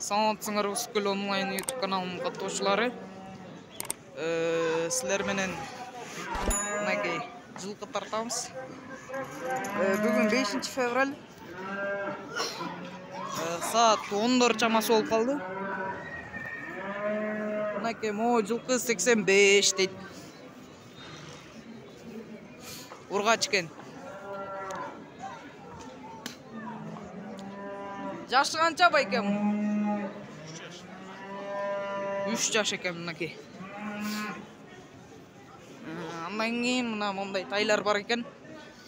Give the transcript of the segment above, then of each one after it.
Саламатсыңар Ускүл онлайн YouTube каналынын каттоочулары. Силер менен мынакей жылкы тартабыз. Бүгүн 5 февраль. Саат 10 чамасы болуп калды. Мынакей могу жылкы 85 дейт. Ургач экен. Жашы канча байкем? 3 жаш экен мынакей. Андан кийин мына мондай тайлар бар экен.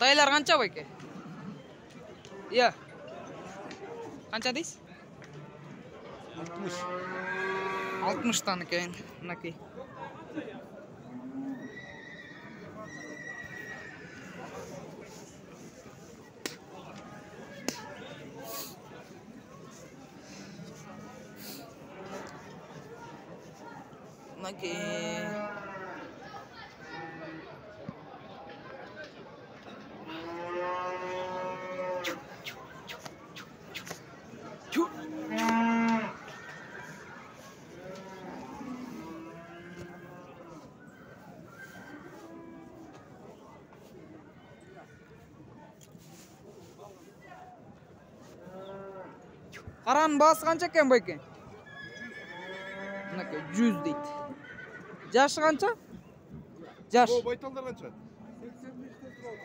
Тайлар канча байке? Иә. Канча дейсиз? 60. 60 экен мынакей. Мынакей. Каранын баасы канча экен байке? Мынакей 100 дейт. Жашы канча? Жаш. О, байталдар канча? 85-тен турат.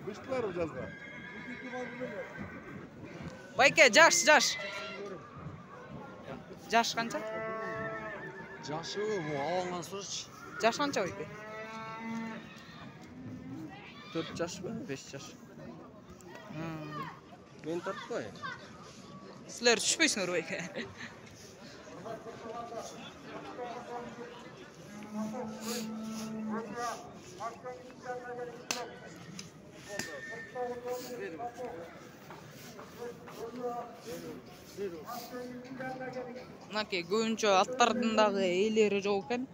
Быштылар жазга. Байке, жаш. Жаш канча? Жашы бу аланган сурч. Жаш канча байке? 4 жашпы, 5 жаш. Мен тартпай. Силер түшпөйсүңөр байке? Мынакей көбүнчө аттардын дагы ээлери жок экен.